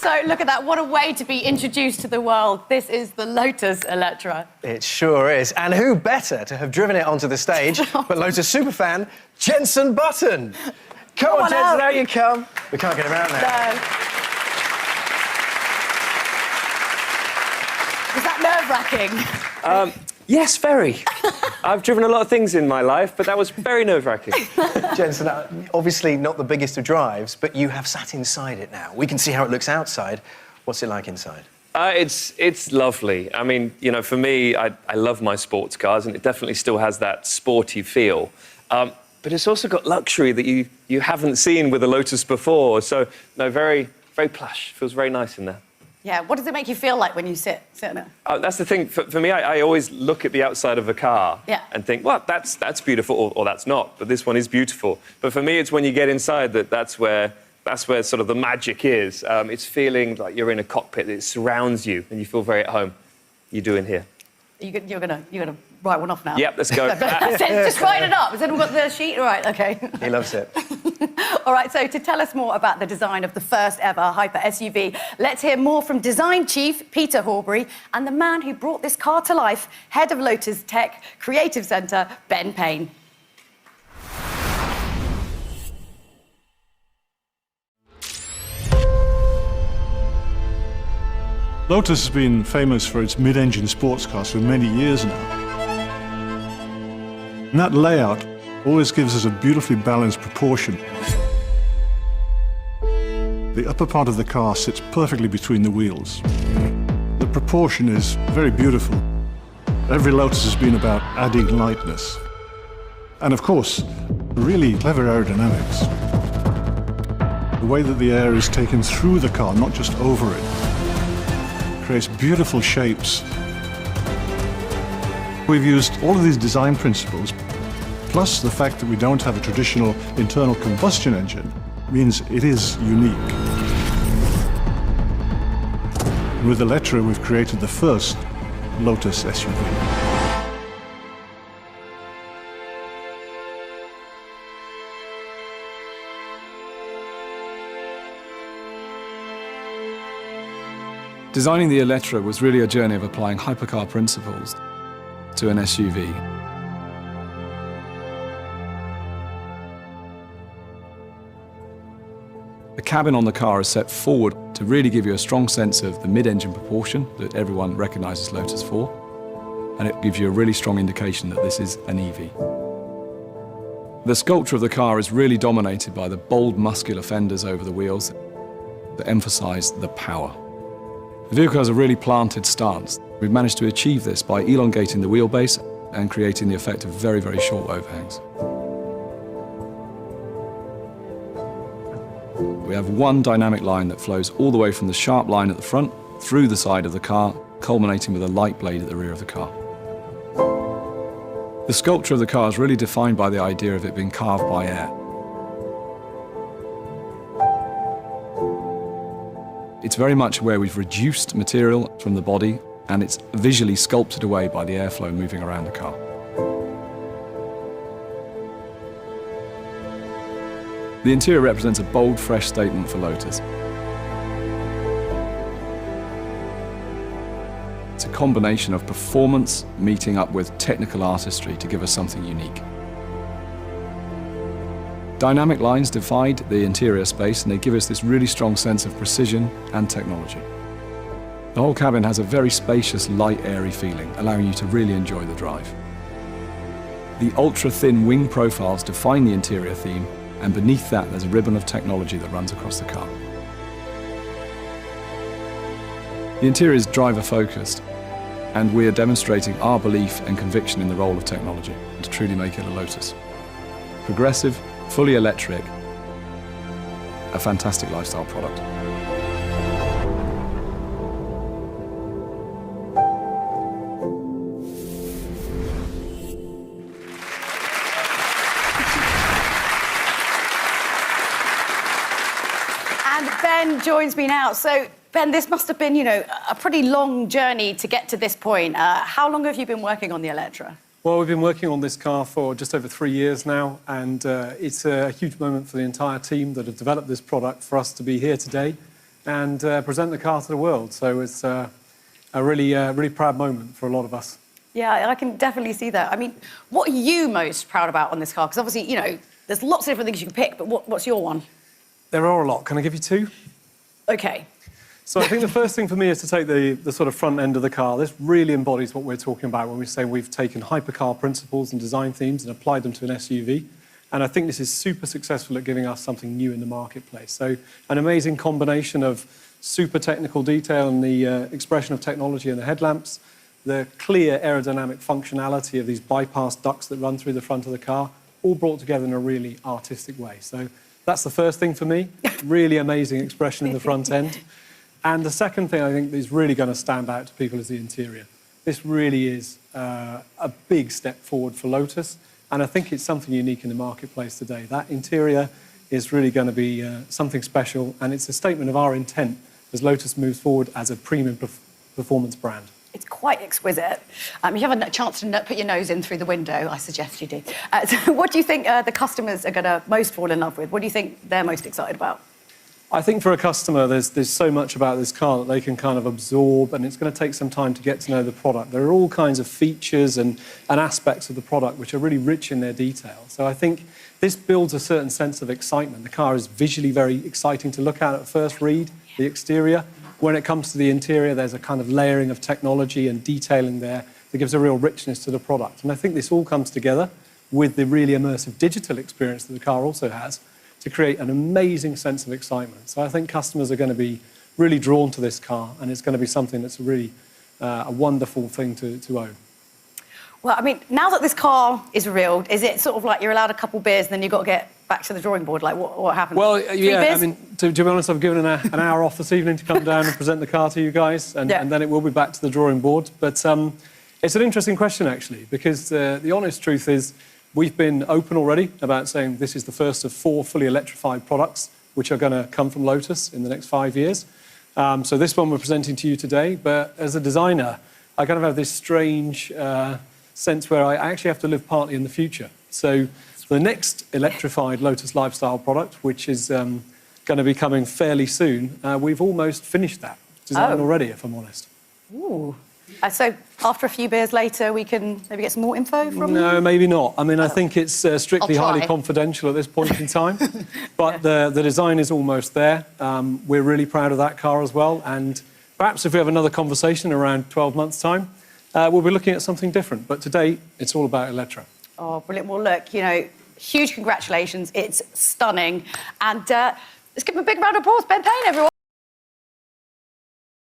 So look at that, what a way to be introduced to the world. This is the Lotus Eletre. It sure is. And who better to have driven it onto the stage but Lotus superfan, Jensen Button. Come on, Jensen, out you come. We can't get around now. No. Was that nerve-wracking? Yes, very. I've driven a lot of things in my life, but that was very nerve-wracking. Jensen, obviously not the biggest of drives, but you have sat inside it now. We can see how it looks outside. What's it like inside? It's lovely. I mean, you know, for me, I love my sports cars, and it definitely still has that sporty feel. But it's also got luxury that you haven't seen with a Lotus before. So, no, very, very plush. Feels very nice in there. Yeah, what does it make you feel like when you sit in it? That's the thing. For me, I always look at the outside of a car and think, well, that's beautiful, or that's not. But this one is beautiful. But for me, it's when you get inside that's where sort of the magic is. It's feeling like you're in a cockpit. It surrounds you, and you feel very at home. You do in here. You're gonna write one off now? Yep, let's go. Just write it up. Has anyone got the sheet? All right, OK. He loves it. All right, so to tell us more about the design of the first ever hyper SUV, let's hear more from design chief Peter Horbury and the man who brought this car to life, head of Lotus Tech Creative Centre, Ben Payne. Lotus has been famous for its mid-engine sports cars for many years now. And that layout always gives us a beautifully balanced proportion. The upper part of the car sits perfectly between the wheels. The proportion is very beautiful. Every Lotus has been about adding lightness. And of course, really clever aerodynamics. The way that the air is taken through the car, not just over it, creates beautiful shapes. We've used all of these design principles, plus the fact that we don't have a traditional internal combustion engine, means it is unique. And with Eletre, we've created the first Lotus SUV. Designing the Eletre was really a journey of applying hypercar principles to an SUV. The cabin on the car is set forward to really give you a strong sense of the mid-engine proportion that everyone recognises Lotus for, and it gives you a really strong indication that this is an EV. The sculpture of the car is really dominated by the bold muscular fenders over the wheels that emphasise the power. The vehicle has a really planted stance. We've managed to achieve this by elongating the wheelbase and creating the effect of very, very short overhangs. We have one dynamic line that flows all the way from the sharp line at the front through the side of the car, culminating with a light blade at the rear of the car. The sculpture of the car is really defined by the idea of it being carved by air. It's very much where we've reduced material from the body, and it's visually sculpted away by the airflow moving around the car. The interior represents a bold, fresh statement for Lotus. It's a combination of performance meeting up with technical artistry to give us something unique. Dynamic lines divide the interior space, and they give us this really strong sense of precision and technology. The whole cabin has a very spacious, light, airy feeling, allowing you to really enjoy the drive. The ultra-thin wing profiles define the interior theme, and beneath that there's a ribbon of technology that runs across the car. The interior is driver-focused, and we are demonstrating our belief and conviction in the role of technology to truly make it a Lotus. Progressive, fully electric, a fantastic lifestyle product. And Ben joins me now. So, Ben, this must have been, a pretty long journey to get to this point. How long have you been working on the Eletre? Well, we've been working on this car for just over 3 years now, and it's a huge moment for the entire team that have developed this product for us to be here today. and present the car to the world. So it's a really proud moment for a lot of us. Yeah, I can definitely see that. I mean, what are you most proud about on this car? Because obviously, you know, there's lots of different things you can pick, but what's your one? There are a lot. Can I give you two? OK. So I think the first thing for me is to take the sort of front end of the car. This really embodies what we're talking about when we say we've taken hypercar principles and design themes and applied them to an SUV. And I think this is super successful at giving us something new in the marketplace. So an amazing combination of super technical detail and the expression of technology in the headlamps, the clear aerodynamic functionality of these bypass ducts that run through the front of the car, all brought together in a really artistic way. So that's the first thing for me. Really amazing expression in the front end. And the second thing I think is really going to stand out to people is the interior. This really is a big step forward for Lotus, and I think it's something unique in the marketplace today. That interior is really going to be something special, and it's a statement of our intent as Lotus moves forward as a premium performance brand. It's quite exquisite. If you have a chance to put your nose in through the window, I suggest you do. So what do you think the customers are going to most fall in love with? What do you think they're most excited about? I think for a customer, there's so much about this car that they can kind of absorb, and it's going to take some time to get to know the product. There are all kinds of features and aspects of the product which are really rich in their detail. So I think this builds a certain sense of excitement. The car is visually very exciting to look at first read, the exterior. When it comes to the interior, there's a kind of layering of technology and detailing there that gives a real richness to the product. And I think this all comes together with the really immersive digital experience that the car also has to create an amazing sense of excitement. So I think customers are going to be really drawn to this car, and it's going to be something that's really a wonderful thing to own. Well, I mean, now that this car is revealed, is it sort of like you're allowed a couple beers and then you've got to get back to the drawing board? Like, what happens? Well, yeah, I mean, to be honest, I've given an hour off this evening to come down and present the car to you guys, and then it will be back to the drawing board. But it's an interesting question, actually, because the honest truth is we've been open already about saying this is the first of 4 fully electrified products which are going to come from Lotus in the next 5 years. So this one we're presenting to you today, but as a designer, I kind of have this strange sense where I actually have to live partly in the future. So the next electrified Lotus lifestyle product, which is going to be coming fairly soon, we've almost finished that design already, if I'm honest. Ooh. So after a few beers later, we can maybe get some more info from you? No, maybe not. I mean, I think it's strictly highly confidential at this point in time. But the design is almost there. We're really proud of that car as well. And perhaps if we have another conversation around 12 months' time, we'll be looking at something different. But today, it's all about Eletre. Oh, brilliant. Well, look, you know, huge congratulations. It's stunning. And let's give him a big round of applause. Ben Payne, everyone.